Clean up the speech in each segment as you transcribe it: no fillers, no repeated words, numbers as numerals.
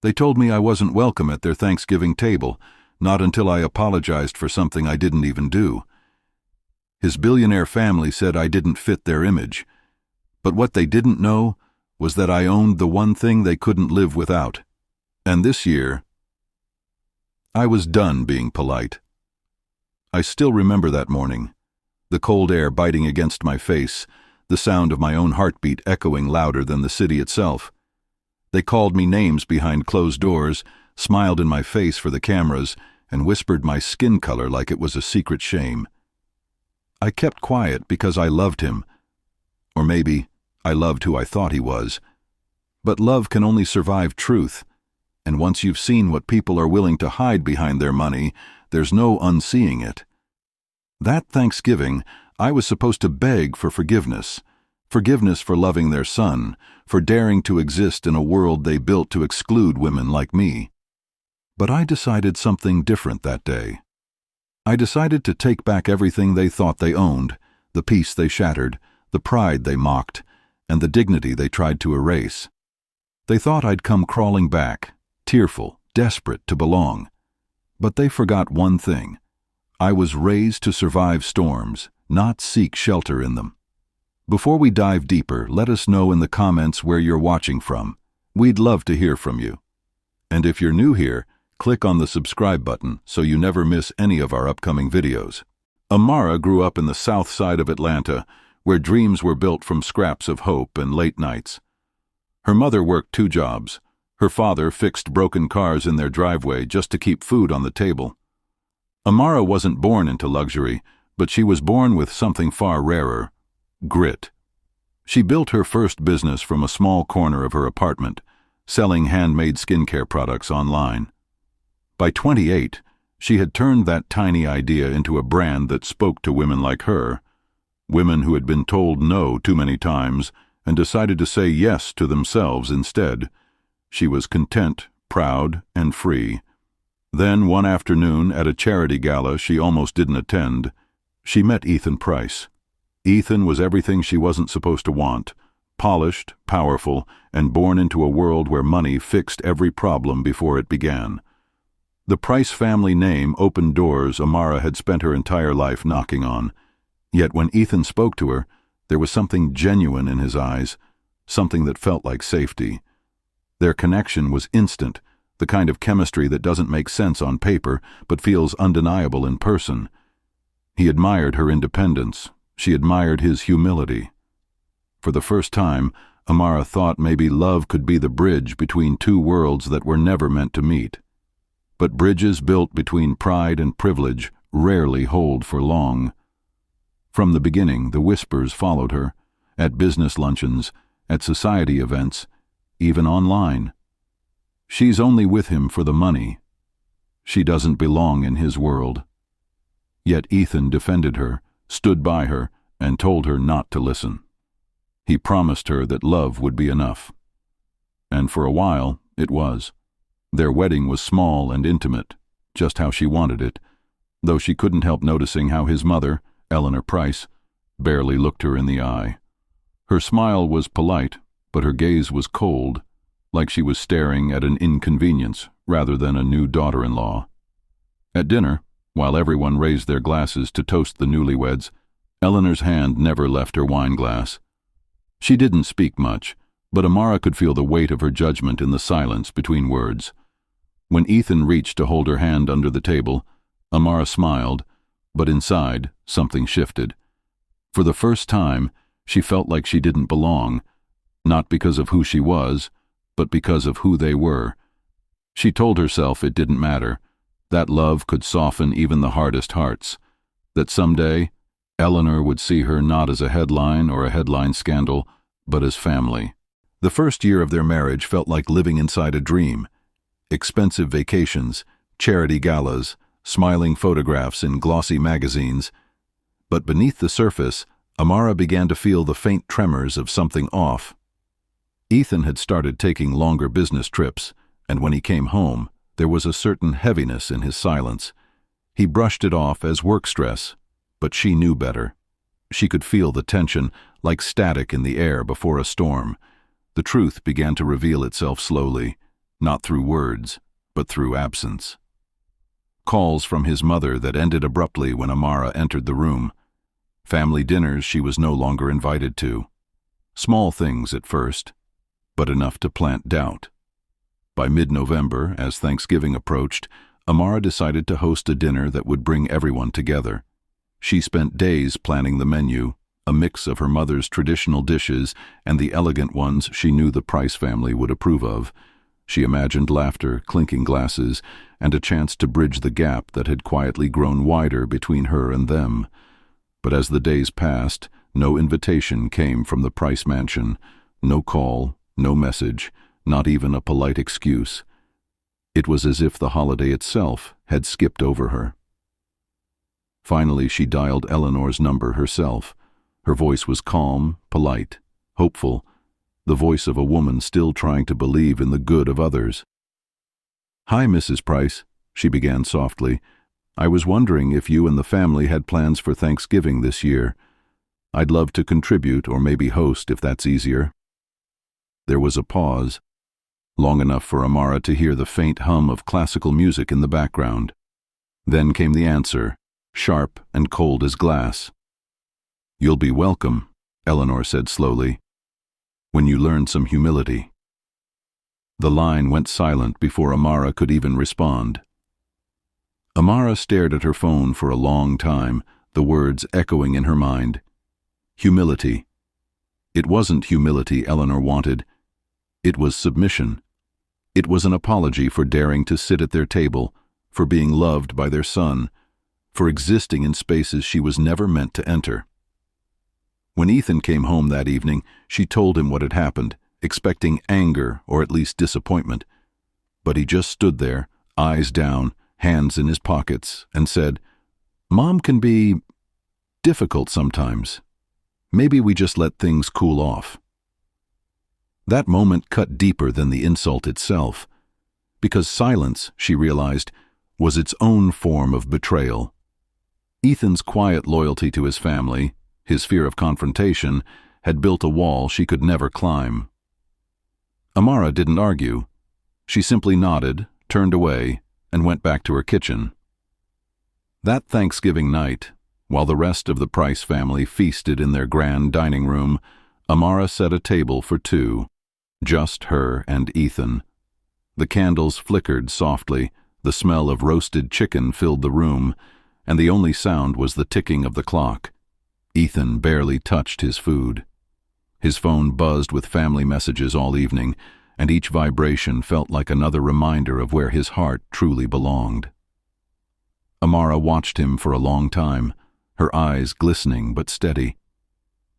They told me I wasn't welcome at their Thanksgiving table, not until I apologized for something I didn't even do. His billionaire family said I didn't fit their image. But what they didn't know was that I owned the one thing they couldn't live without. And this year, I was done being polite. I still remember that morning, the cold air biting against my face, the sound of my own heartbeat echoing louder than the city itself. They called me names behind closed doors, smiled in my face for the cameras, and whispered my skin color like it was a secret shame. I kept quiet because I loved him. Or maybe I loved who I thought he was. But love can only survive truth, and once you've seen what people are willing to hide behind their money, there's no unseeing it. That Thanksgiving, I was supposed to beg for forgiveness. Forgiveness for loving their son, for daring to exist in a world they built to exclude women like me. But I decided something different that day. I decided to take back everything they thought they owned, the peace they shattered, the pride they mocked, and the dignity they tried to erase. They thought I'd come crawling back, tearful, desperate to belong. But they forgot one thing. I was raised to survive storms, not seek shelter in them. Before we dive deeper, let us know in the comments where you're watching from. We'd love to hear from you. And if you're new here, click on the subscribe button so you never miss any of our upcoming videos. Amara grew up in the south side of Atlanta, where dreams were built from scraps of hope and late nights. Her mother worked 2 jobs. Her father fixed broken cars in their driveway just to keep food on the table. Amara wasn't born into luxury, but she was born with something far rarer: grit. She built her first business from a small corner of her apartment, selling handmade skincare products online. By 28, she had turned that tiny idea into a brand that spoke to women like her, women who had been told no too many times and decided to say yes to themselves instead. She was content, proud, and free. Then, one afternoon at a charity gala she almost didn't attend, she met Ethan Price. Ethan was everything she wasn't supposed to want: polished, powerful, and born into a world where money fixed every problem before it began. The Price family name opened doors Amara had spent her entire life knocking on. Yet when Ethan spoke to her, there was something genuine in his eyes, something that felt like safety. Their connection was instant, the kind of chemistry that doesn't make sense on paper but feels undeniable in person. He admired her independence. She admired his humility. For the first time, Amara thought maybe love could be the bridge between 2 worlds that were never meant to meet. But bridges built between pride and privilege rarely hold for long. From the beginning, the whispers followed her, at business luncheons, at society events, even online. She's only with him for the money. She doesn't belong in his world. Yet Ethan defended her, stood by her, and told her not to listen. He promised her that love would be enough. And for a while, it was. Their wedding was small and intimate, just how she wanted it, though she couldn't help noticing how his mother, Eleanor Price, barely looked her in the eye. Her smile was polite, but her gaze was cold, like she was staring at an inconvenience rather than a new daughter-in-law. At dinner, while everyone raised their glasses to toast the newlyweds, Eleanor's hand never left her wine glass. She didn't speak much, but Amara could feel the weight of her judgment in the silence between words. When Ethan reached to hold her hand under the table, Amara smiled, but inside, something shifted. For the first time, she felt like she didn't belong, not because of who she was, but because of who they were. She told herself it didn't matter, that love could soften even the hardest hearts, that someday Eleanor would see her not as a headline or a headline scandal, but as family. The first year of their marriage felt like living inside a dream. Expensive vacations, charity galas, smiling photographs in glossy magazines. But beneath the surface, Amara began to feel the faint tremors of something off. Ethan had started taking longer business trips, and when he came home, there was a certain heaviness in his silence. He brushed it off as work stress, but she knew better. She could feel the tension, like static in the air before a storm. The truth began to reveal itself slowly. not through words, but through absence. Calls from his mother that ended abruptly when Amara entered the room. Family dinners she was no longer invited to. Small things at first, but enough to plant doubt. By mid-November, as Thanksgiving approached, Amara decided to host a dinner that would bring everyone together. She spent days planning the menu, a mix of her mother's traditional dishes and the elegant ones she knew the Price family would approve of. She imagined laughter, clinking glasses, and a chance to bridge the gap that had quietly grown wider between her and them. But as the days passed, no invitation came from the Price mansion, no call, no message, not even a polite excuse. It was as if the holiday itself had skipped over her. Finally, she dialed Eleanor's number herself. Her voice was calm, polite, hopeful, the voice of a woman still trying to believe in the good of others. "Hi, Mrs. Price," she began softly. "I was wondering if you and the family had plans for Thanksgiving this year. I'd love to contribute or maybe host if that's easier." There was a pause, long enough for Amara to hear the faint hum of classical music in the background. Then came the answer, sharp and cold as glass. "You'll be welcome," Eleanor said slowly, "when you learn some humility." The line went silent before Amara could even respond. Amara stared at her phone for a long time, the words echoing in her mind. Humility. It wasn't humility Eleanor wanted. It was submission. It was an apology for daring to sit at their table, for being loved by their son, for existing in spaces she was never meant to enter. When Ethan came home that evening, she told him what had happened, expecting anger or at least disappointment. But he just stood there, eyes down, hands in his pockets, and said, "Mom can be difficult sometimes. Maybe we just let things cool off." That moment cut deeper than the insult itself, because silence, she realized, was its own form of betrayal. Ethan's quiet loyalty to his family, his fear of confrontation, had built a wall she could never climb. Amara didn't argue. She simply nodded, turned away, and went back to her kitchen. That Thanksgiving night, while the rest of the Price family feasted in their grand dining room, Amara set a table for two, just her and Ethan. The candles flickered softly, the smell of roasted chicken filled the room, and the only sound was the ticking of the clock. Ethan barely touched his food. His phone buzzed with family messages all evening, and each vibration felt like another reminder of where his heart truly belonged. Amara watched him for a long time, her eyes glistening but steady.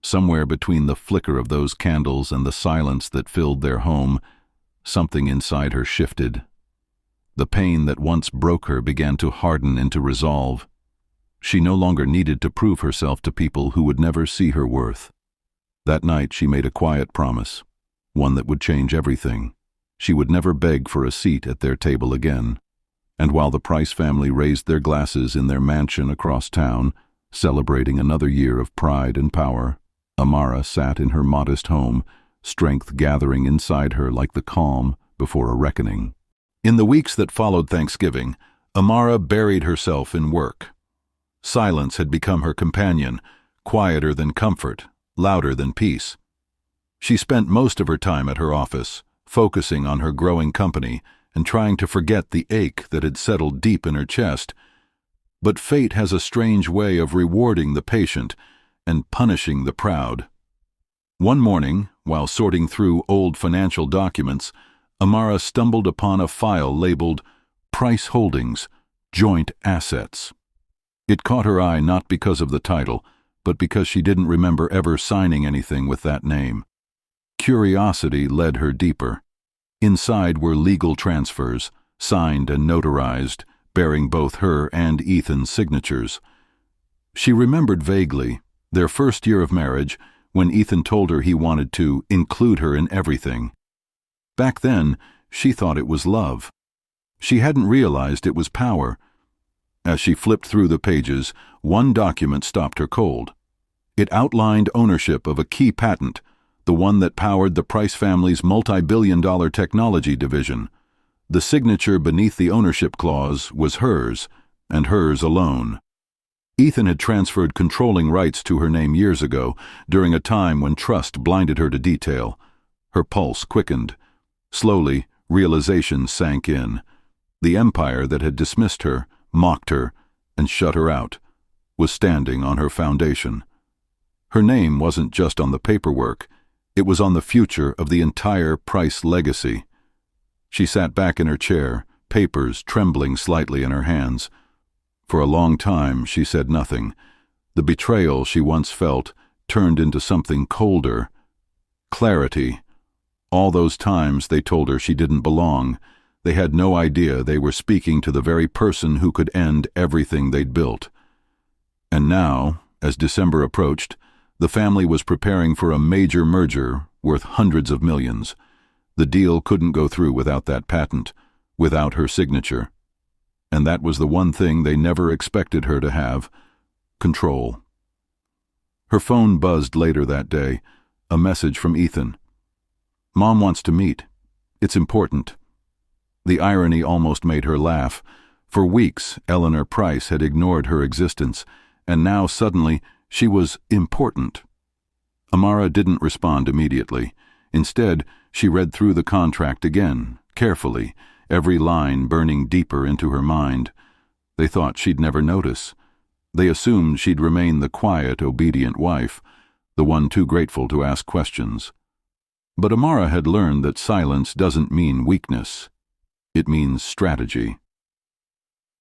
Somewhere between the flicker of those candles and the silence that filled their home, something inside her shifted. The pain that once broke her began to harden into resolve. She no longer needed to prove herself to people who would never see her worth. That night she made a quiet promise, one that would change everything. She would never beg for a seat at their table again. And while the Price family raised their glasses in their mansion across town, celebrating another year of pride and power, Amara sat in her modest home, strength gathering inside her like the calm before a reckoning. In the weeks that followed Thanksgiving, Amara buried herself in work. Silence had become her companion, quieter than comfort, louder than peace. She spent most of her time at her office, focusing on her growing company and trying to forget the ache that had settled deep in her chest. But fate has a strange way of rewarding the patient and punishing the proud. One morning, while sorting through old financial documents, Amara stumbled upon a file labeled Price Holdings, Joint Assets. It caught her eye not because of the title, but because she didn't remember ever signing anything with that name. Curiosity led her deeper. Inside were legal transfers, signed and notarized, bearing both her and Ethan's signatures. She remembered vaguely their first year of marriage, when Ethan told her he wanted to include her in everything. Back then, she thought it was love. She hadn't realized it was power. As she flipped through the pages, one document stopped her cold. It outlined ownership of a key patent, the one that powered the Price family's multi-billion-dollar technology division. The signature beneath the ownership clause was hers, and hers alone. Ethan had transferred controlling rights to her name years ago, during a time when trust blinded her to detail. Her pulse quickened. Slowly, realization sank in. The empire that had dismissed her, mocked her, and shut her out, was standing on her foundation. Her name wasn't just on the paperwork, it was on the future of the entire Price legacy. She sat back in her chair, papers trembling slightly in her hands. For a long time she said nothing. The betrayal she once felt turned into something colder. Clarity. All those times they told her she didn't belong, they had no idea they were speaking to the very person who could end everything they'd built. And now, as December approached, the family was preparing for a major merger worth hundreds of millions. The deal couldn't go through without that patent, without her signature. And that was the one thing they never expected her to have: control. Her phone buzzed later that day, a message from Ethan. "Mom wants to meet. It's important." The irony almost made her laugh. For weeks, Eleanor Price had ignored her existence, and now suddenly she was important. Amara didn't respond immediately. Instead, she read through the contract again, carefully, every line burning deeper into her mind. They thought she'd never notice. They assumed she'd remain the quiet, obedient wife, the one too grateful to ask questions. But Amara had learned that silence doesn't mean weakness. It means strategy.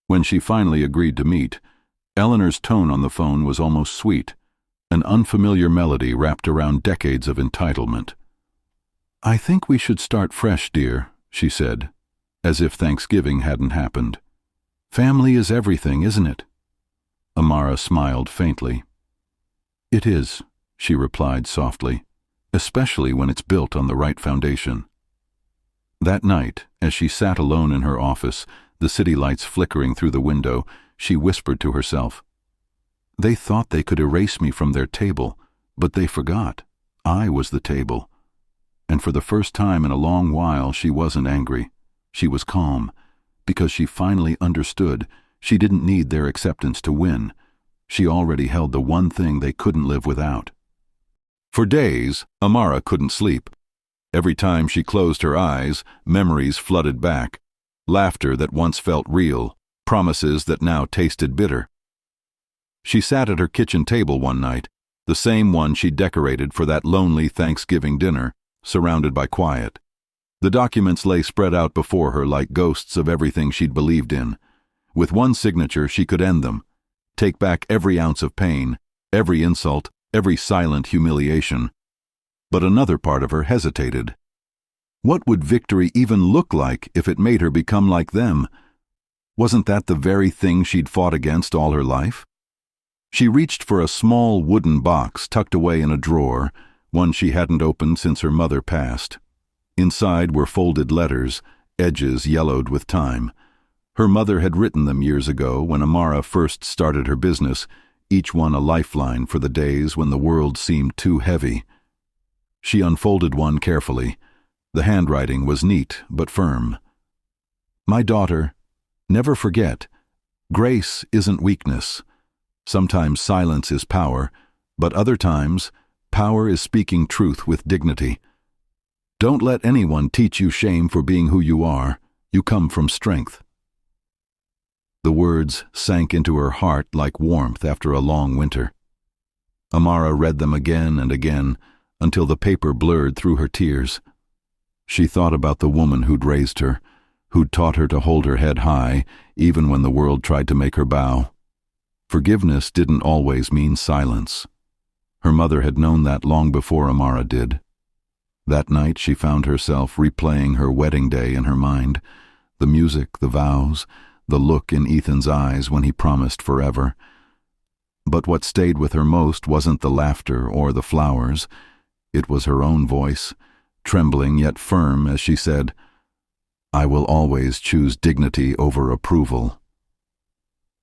When she finally agreed to meet, Eleanor's tone on the phone was almost sweet, an unfamiliar melody wrapped around decades of entitlement. "I think we should start fresh, dear," she said, as if Thanksgiving hadn't happened. "Family is everything, isn't it?" Amara smiled faintly. "It is," she replied softly, "especially when it's built on the right foundation." That night, as she sat alone in her office, the city lights flickering through the window, she whispered to herself, "They thought they could erase me from their table, but they forgot. I was the table." And for the first time in a long while she wasn't angry. She was calm, because she finally understood she didn't need their acceptance to win. She already held the one thing they couldn't live without. For days, Amara couldn't sleep. Every time she closed her eyes, memories flooded back. Laughter that once felt real, promises that now tasted bitter. She sat at her kitchen table one night, the same one she decorated for that lonely Thanksgiving dinner, surrounded by quiet. The documents lay spread out before her like ghosts of everything she'd believed in. With one signature she could end them, take back every ounce of pain, every insult, every silent humiliation. But another part of her hesitated. What would victory even look like if it made her become like them? Wasn't that the very thing she'd fought against all her life? She reached for a small wooden box tucked away in a drawer, one she hadn't opened since her mother passed. Inside were folded letters, edges yellowed with time. Her mother had written them years ago when Amara first started her business, each one a lifeline for the days when the world seemed too heavy. She unfolded one carefully. The handwriting was neat but firm. "My daughter, never forget, grace isn't weakness. Sometimes silence is power, but other times, power is speaking truth with dignity. Don't let anyone teach you shame for being who you are. You come from strength." The words sank into her heart like warmth after a long winter. Amara read them again and again, until the paper blurred through her tears. She thought about the woman who'd raised her, who'd taught her to hold her head high, even when the world tried to make her bow. Forgiveness didn't always mean silence. Her mother had known that long before Amara did. That night she found herself replaying her wedding day in her mind, the music, the vows, the look in Ethan's eyes when he promised forever. But what stayed with her most wasn't the laughter or the flowers. It was her own voice, trembling yet firm as she said, "I will always choose dignity over approval."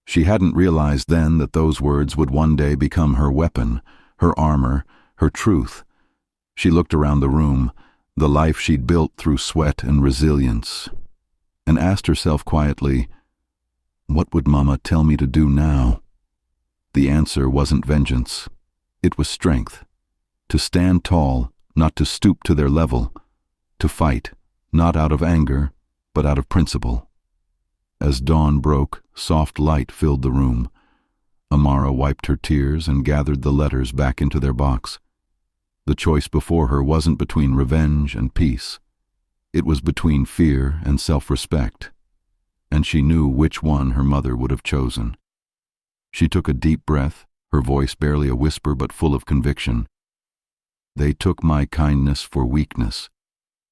She hadn't realized then that those words would one day become her weapon, her armor, her truth. She looked around the room, the life she'd built through sweat and resilience. and asked herself quietly, "What would Mama tell me to do now?" The answer wasn't vengeance. It was strength. To stand tall, not to stoop to their level. To fight, not out of anger, but out of principle. As dawn broke, soft light filled the room. Amara wiped her tears and gathered the letters back into their box. The choice before her wasn't between revenge and peace. It was between fear and self-respect, and she knew which one her mother would have chosen. She took a deep breath, her voice barely a whisper but full of conviction. "They took my kindness for weakness,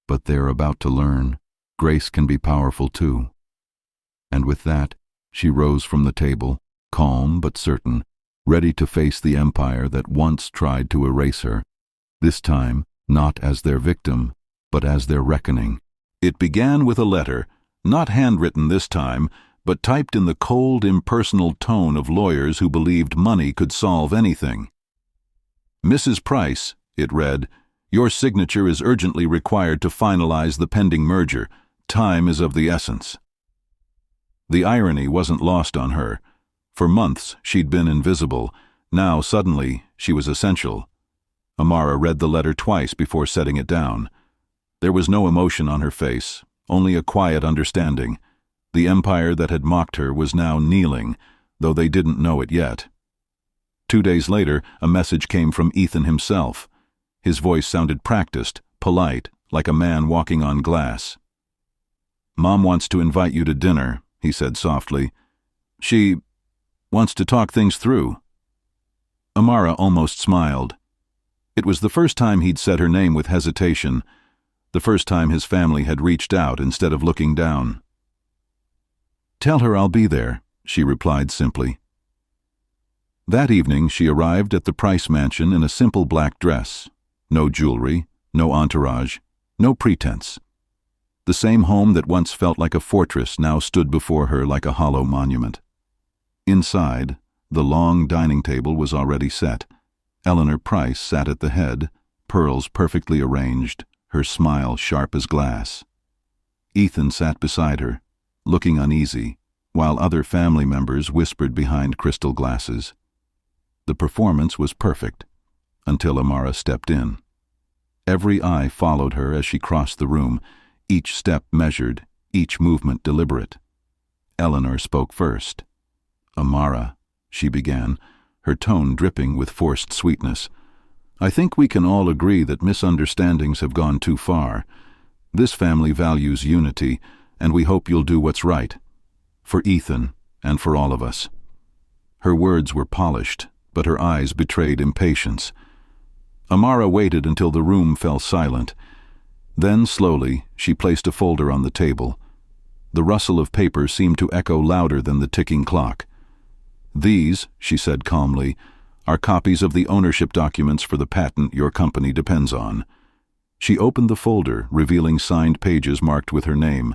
but they're about to learn grace can be powerful too." And with that, she rose from the table, calm but certain, ready to face the empire that once tried to erase her, this time not as their victim, but as their reckoning. It began with a letter, not handwritten this time, but typed in the cold, impersonal tone of lawyers who believed money could solve anything. "Mrs. Price," it read, "your signature is urgently required to finalize the pending merger. Time is of the essence." The irony wasn't lost on her. For months she'd been invisible. Now, suddenly, she was essential. Amara read the letter twice before setting it down. There was no emotion on her face, only a quiet understanding. The empire that had mocked her was now kneeling, though they didn't know it yet. 2 days later, a message came from Ethan himself. His voice sounded practiced, polite, like a man walking on glass. "Mom wants to invite you to dinner," he said softly. "She wants to talk things through." Amara almost smiled. It was the first time he'd said her name with hesitation, the first time his family had reached out instead of looking down. "Tell her I'll be there," she replied simply. That evening she arrived at the Price mansion in a simple black dress. No jewelry, no entourage, no pretense. The same home that once felt like a fortress now stood before her like a hollow monument. Inside, the long dining table was already set. Eleanor Price sat at the head, pearls perfectly arranged, her smile sharp as glass. Ethan sat beside her, looking uneasy, while other family members whispered behind crystal glasses. The performance was perfect, until Amara stepped in. Every eye followed her as she crossed the room, each step measured, each movement deliberate. Eleanor spoke first. "Amara," she began, her tone dripping with forced sweetness, "I think we can all agree that misunderstandings have gone too far. This family values unity, and we hope you'll do what's right. For Ethan, and for all of us." Her words were polished, but her eyes betrayed impatience. Amara waited until the room fell silent. Then, slowly, she placed a folder on the table. The rustle of paper seemed to echo louder than the ticking clock. "These," she said calmly, "are copies of the ownership documents for the patent your company depends on." She opened the folder, revealing signed pages marked with her name.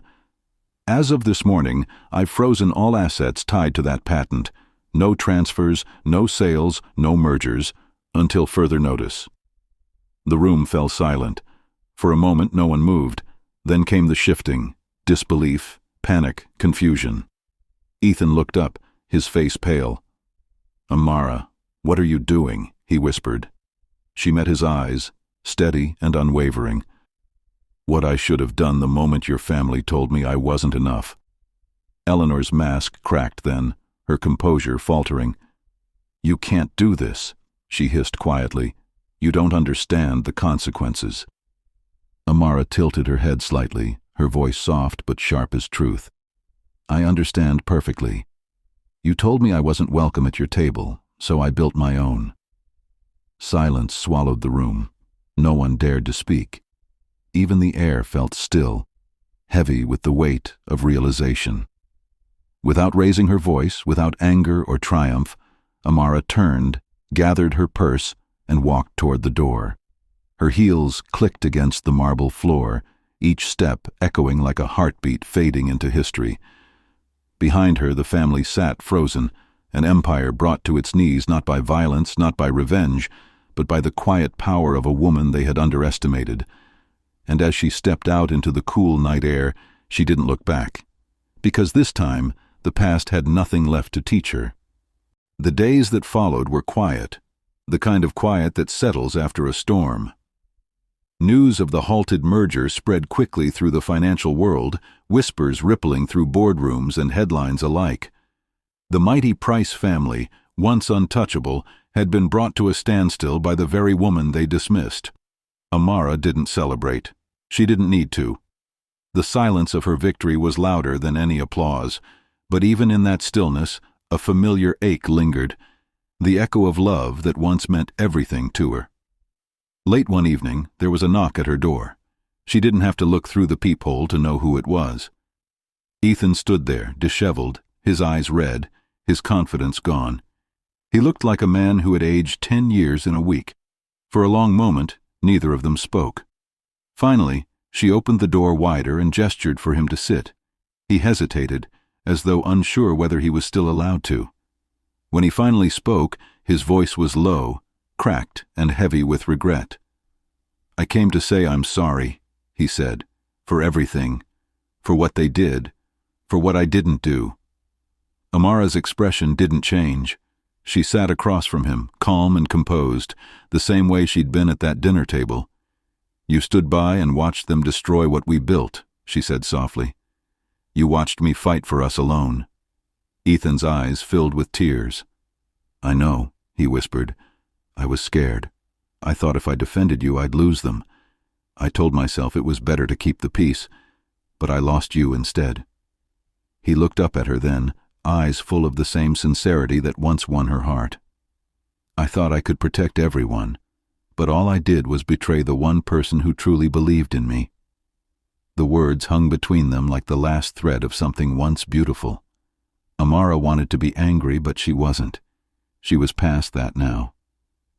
"As of this morning, I've frozen all assets tied to that patent. No transfers, no sales, no mergers, until further notice." The room fell silent. For a moment no one moved. Then came the shifting, disbelief, panic, confusion. Ethan looked up, his face pale. "Amara, what are you doing?" he whispered. She met his eyes, steady and unwavering. "What I should have done the moment your family told me I wasn't enough." Eleanor's mask cracked then, her composure faltering. "You can't do this," she hissed quietly. "You don't understand the consequences." Amara tilted her head slightly, her voice soft but sharp as truth. "I understand perfectly. You told me I wasn't welcome at your table, so I built my own." Silence swallowed the room. No one dared to speak. Even the air felt still, heavy with the weight of realization. Without raising her voice, without anger or triumph, Amara turned, gathered her purse, and walked toward the door. Her heels clicked against the marble floor, each step echoing like a heartbeat fading into history. Behind her the family sat frozen, an empire brought to its knees not by violence, not by revenge, but by the quiet power of a woman they had underestimated. And as she stepped out into the cool night air, she didn't look back. because this time the past had nothing left to teach her. The days that followed were quiet, the kind of quiet that settles after a storm. News of the halted merger spread quickly through the financial world, whispers rippling through boardrooms and headlines alike. The mighty Price family, once untouchable, had been brought to a standstill by the very woman they dismissed. Amara didn't celebrate. She didn't need to. The silence of her victory was louder than any applause, but even in that stillness, a familiar ache lingered, the echo of love that once meant everything to her. Late one evening, there was a knock at her door. She didn't have to look through the peephole to know who it was. Ethan stood there, disheveled, his eyes red, his confidence gone. He looked like a man who had aged 10 years in a week. For a long moment, neither of them spoke. Finally, she opened the door wider and gestured for him to sit. He hesitated, as though unsure whether he was still allowed to. When he finally spoke, his voice was low, cracked and heavy with regret. "I came to say I'm sorry," he said, "for everything, for what they did, for what I didn't do." Amara's expression didn't change. She sat across from him, calm and composed, the same way she'd been at that dinner table. "You stood by and watched them destroy what we built," she said softly. "You watched me fight for us alone." Ethan's eyes filled with tears. "I know," he whispered. "I was scared. I thought if I defended you, I'd lose them. I told myself it was better to keep the peace, but I lost you instead." He looked up at her then, eyes full of the same sincerity that once won her heart. "I thought I could protect everyone, but all I did was betray the one person who truly believed in me." The words hung between them like the last thread of something once beautiful. Amara wanted to be angry, but she wasn't. She was past that now.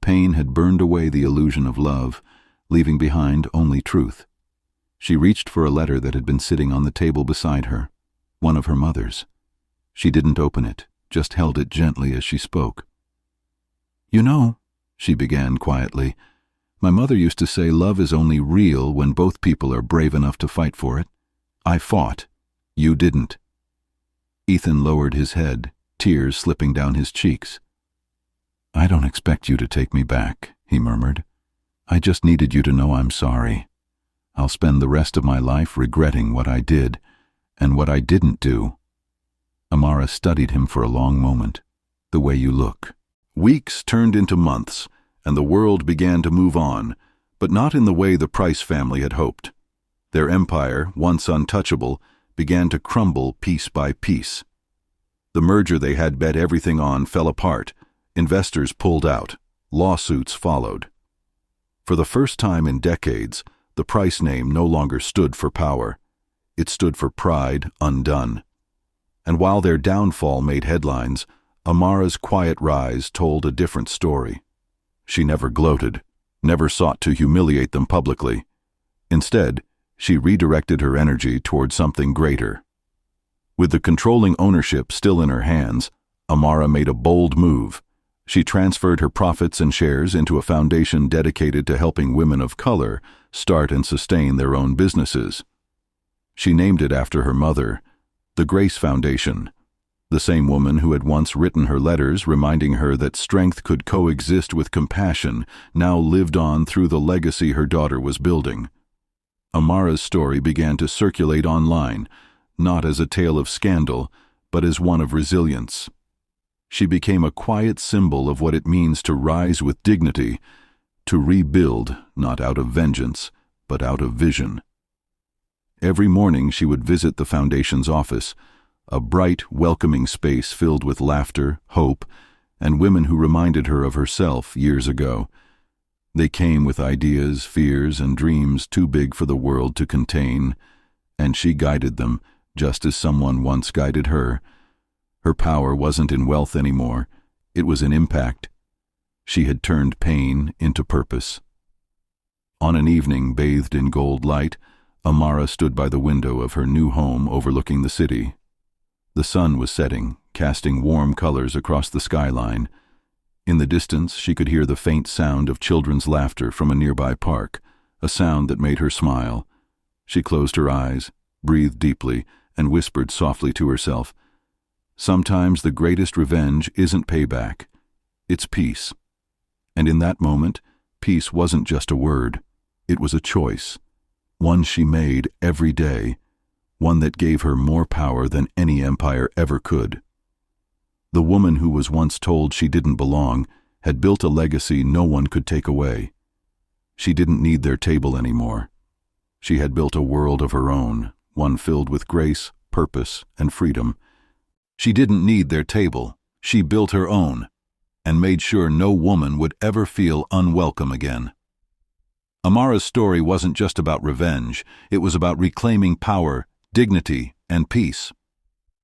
Pain had burned away the illusion of love, leaving behind only truth. She reached for a letter that had been sitting on the table beside her, one of her mother's. She didn't open it, just held it gently as she spoke. "You know," she began quietly, "my mother used to say love is only real when both people are brave enough to fight for it. I fought. You didn't." Ethan lowered his head, tears slipping down his cheeks. "I don't expect you to take me back," he murmured. "I just needed you to know I'm sorry. I'll spend the rest of my life regretting what I did and what I didn't do." Amara studied him for a long moment. "The way you look." Weeks turned into months, and the world began to move on, but not in the way the Price family had hoped. Their empire, once untouchable, began to crumble piece by piece. The merger they had bet everything on fell apart. Investors pulled out. Lawsuits followed. For the first time in decades, the Price name no longer stood for power. It stood for pride undone. And while their downfall made headlines, Amara's quiet rise told a different story. She never gloated, never sought to humiliate them publicly. Instead, she redirected her energy toward something greater. With the controlling ownership still in her hands, Amara made a bold move. She transferred her profits and shares into a foundation dedicated to helping women of color start and sustain their own businesses. She named it after her mother, the Grace Foundation, the same woman who had once written her letters reminding her that strength could coexist with compassion now lived on through the legacy her daughter was building. Amara's story began to circulate online, not as a tale of scandal, but as one of resilience. She became a quiet symbol of what it means to rise with dignity, to rebuild, not out of vengeance, but out of vision. Every morning she would visit the foundation's office, a bright, welcoming space filled with laughter, hope, and women who reminded her of herself years ago. They came with ideas, fears, and dreams too big for the world to contain, and she guided them, just as someone once guided her. Her power wasn't in wealth anymore, it was in impact. She had turned pain into purpose. On an evening bathed in gold light, Amara stood by the window of her new home overlooking the city. The sun was setting, casting warm colors across the skyline. In the distance, she could hear the faint sound of children's laughter from a nearby park, a sound that made her smile. She closed her eyes, breathed deeply, and whispered softly to herself, "Sometimes the greatest revenge isn't payback, it's peace." And in that moment, peace wasn't just a word, it was a choice, one she made every day, one that gave her more power than any empire ever could. The woman who was once told she didn't belong had built a legacy no one could take away. She didn't need their table anymore. She had built a world of her own, one filled with grace, purpose, and freedom. She didn't need their table. She built her own, and made sure no woman would ever feel unwelcome again. Amara's story wasn't just about revenge, it was about reclaiming power, dignity, and peace.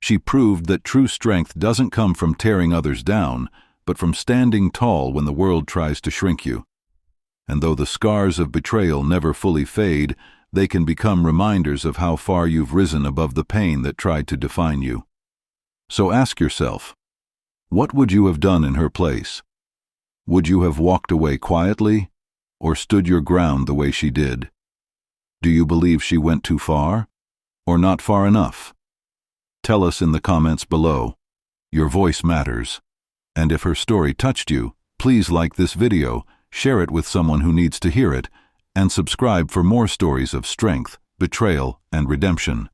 She proved that true strength doesn't come from tearing others down, but from standing tall when the world tries to shrink you. And though the scars of betrayal never fully fade, they can become reminders of how far you've risen above the pain that tried to define you. So ask yourself, what would you have done in her place? Would you have walked away quietly, or stood your ground the way she did? Do you believe she went too far, or not far enough? Tell us in the comments below. Your voice matters. And if her story touched you, please like this video, share it with someone who needs to hear it, and subscribe for more stories of strength, betrayal, and redemption.